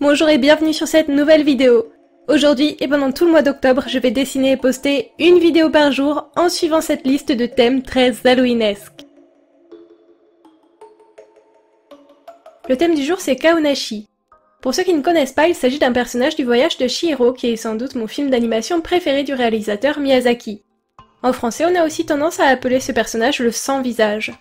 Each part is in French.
Bonjour et bienvenue sur cette nouvelle vidéo. Aujourd'hui et pendant tout le mois d'octobre, je vais dessiner et poster une vidéo par jour en suivant cette liste de thèmes très halloweenesques. Le thème du jour c'est Kaonashi. Pour ceux qui ne connaissent pas, il s'agit d'un personnage du voyage de Chihiro qui est sans doute mon film d'animation préféré du réalisateur Miyazaki. En français, on a aussi tendance à appeler ce personnage le sans-visage.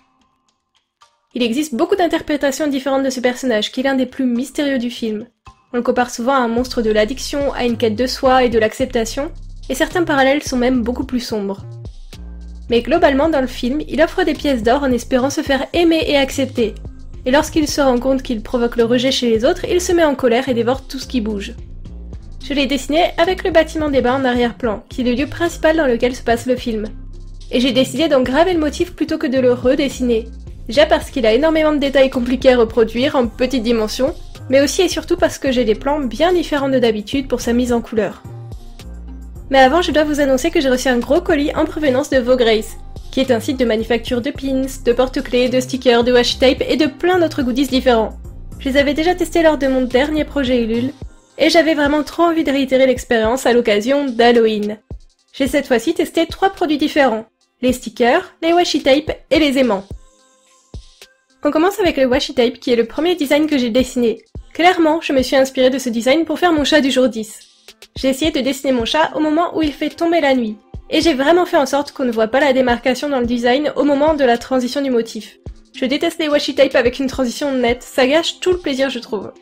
Il existe beaucoup d'interprétations différentes de ce personnage, qui est l'un des plus mystérieux du film. On le compare souvent à un monstre de l'addiction, à une quête de soi et de l'acceptation, et certains parallèles sont même beaucoup plus sombres. Mais globalement, dans le film, il offre des pièces d'or en espérant se faire aimer et accepter. Et lorsqu'il se rend compte qu'il provoque le rejet chez les autres, il se met en colère et dévore tout ce qui bouge. Je l'ai dessiné avec le bâtiment des bains en arrière-plan, qui est le lieu principal dans lequel se passe le film. Et j'ai décidé d'en graver le motif plutôt que de le redessiner. Déjà parce qu'il a énormément de détails compliqués à reproduire en petites dimensions, mais aussi et surtout parce que j'ai des plans bien différents de d'habitude pour sa mise en couleur. Mais avant, je dois vous annoncer que j'ai reçu un gros colis en provenance de Vaugrace, qui est un site de manufacture de pins, de porte-clés, de stickers, de washi tape et de plein d'autres goodies différents. Je les avais déjà testés lors de mon dernier projet Ulule, et j'avais vraiment trop envie de réitérer l'expérience à l'occasion d'Halloween. J'ai cette fois-ci testé 3 produits différents, les stickers, les washi tape et les aimants. On commence avec le washi tape qui est le premier design que j'ai dessiné. Clairement, je me suis inspirée de ce design pour faire mon chat du jour 10. J'ai essayé de dessiner mon chat au moment où il fait tomber la nuit. Et j'ai vraiment fait en sorte qu'on ne voit pas la démarcation dans le design au moment de la transition du motif. Je déteste les washi tape avec une transition nette, ça gâche tout le plaisir je trouve.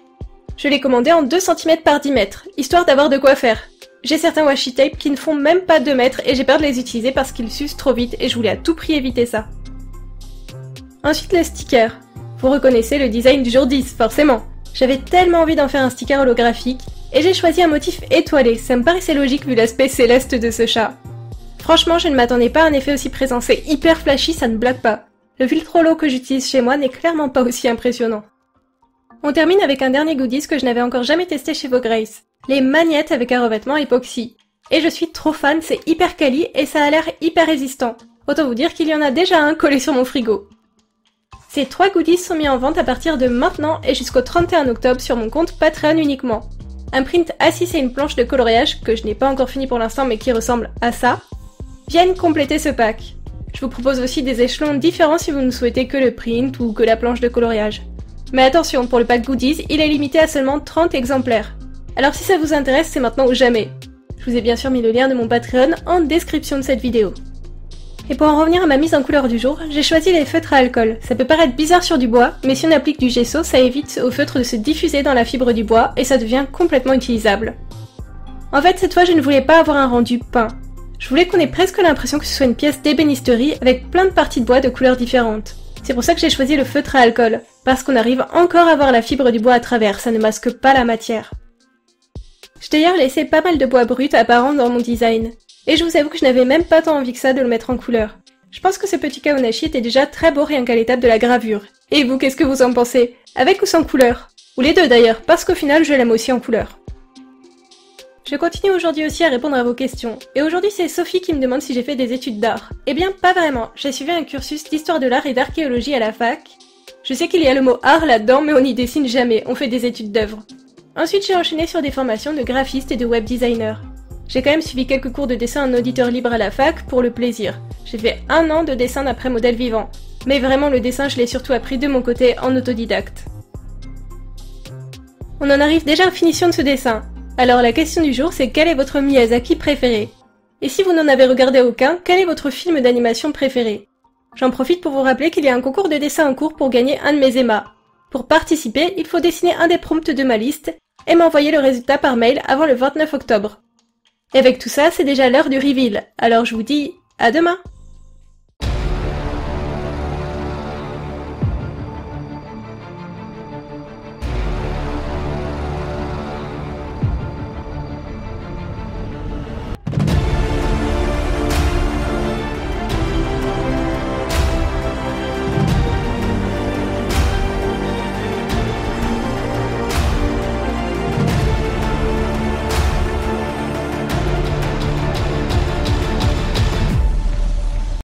Je l'ai commandé en 2 cm par 10 mètres, histoire d'avoir de quoi faire. J'ai certains washi tape qui ne font même pas 2 mètres et j'ai peur de les utiliser parce qu'ils s'usent trop vite et je voulais à tout prix éviter ça. Ensuite les stickers. Vous reconnaissez le design du jour 10, forcément. J'avais tellement envie d'en faire un sticker holographique, et j'ai choisi un motif étoilé, ça me paraissait logique vu l'aspect céleste de ce chat. Franchement, je ne m'attendais pas à un effet aussi présent, c'est hyper flashy, ça ne blague pas. Le filtre holo que j'utilise chez moi n'est clairement pas aussi impressionnant. On termine avec un dernier goodies que je n'avais encore jamais testé chez Vaugrace, les magnettes avec un revêtement époxy. Et je suis trop fan, c'est hyper quali et ça a l'air hyper résistant. Autant vous dire qu'il y en a déjà un collé sur mon frigo. Ces 3 goodies sont mis en vente à partir de maintenant et jusqu'au 31 octobre sur mon compte Patreon uniquement. Un print A6 et une planche de coloriage, que je n'ai pas encore fini pour l'instant mais qui ressemble à ça, viennent compléter ce pack. Je vous propose aussi des échelons différents si vous ne souhaitez que le print ou que la planche de coloriage. Mais attention, pour le pack goodies, il est limité à seulement 30 exemplaires. Alors si ça vous intéresse, c'est maintenant ou jamais. Je vous ai bien sûr mis le lien de mon Patreon en description de cette vidéo. Et pour en revenir à ma mise en couleur du jour, j'ai choisi les feutres à alcool. Ça peut paraître bizarre sur du bois, mais si on applique du gesso, ça évite au feutre de se diffuser dans la fibre du bois et ça devient complètement utilisable. En fait, cette fois, je ne voulais pas avoir un rendu peint. Je voulais qu'on ait presque l'impression que ce soit une pièce d'ébénisterie avec plein de parties de bois de couleurs différentes. C'est pour ça que j'ai choisi le feutre à alcool, parce qu'on arrive encore à voir la fibre du bois à travers, ça ne masque pas la matière. J'ai d'ailleurs laissé pas mal de bois brut apparent dans mon design. Et je vous avoue que je n'avais même pas tant envie que ça de le mettre en couleur. Je pense que ce petit Kaonashi était déjà très beau rien qu'à l'étape de la gravure. Et vous, qu'est-ce que vous en pensez? Avec ou sans couleur? Ou les deux d'ailleurs, parce qu'au final je l'aime aussi en couleur. Je continue aujourd'hui aussi à répondre à vos questions. Et aujourd'hui c'est Sophie qui me demande si j'ai fait des études d'art. Eh bien pas vraiment, j'ai suivi un cursus d'histoire de l'art et d'archéologie à la fac. Je sais qu'il y a le mot art là-dedans mais on n'y dessine jamais, on fait des études d'œuvre. Ensuite j'ai enchaîné sur des formations de graphiste et de web designer. J'ai quand même suivi quelques cours de dessin en auditeur libre à la fac pour le plaisir. J'ai fait 1 an de dessin d'après modèle vivant. Mais vraiment le dessin je l'ai surtout appris de mon côté en autodidacte. On en arrive déjà à finition de ce dessin. Alors la question du jour c'est quel est votre Miyazaki préféré? Et si vous n'en avez regardé aucun, quel est votre film d'animation préféré? J'en profite pour vous rappeler qu'il y a un concours de dessin en cours pour gagner un de mes émas. Pour participer, il faut dessiner un des prompts de ma liste et m'envoyer le résultat par mail avant le 29 octobre. Et avec tout ça, c'est déjà l'heure du reveal, alors je vous dis à demain!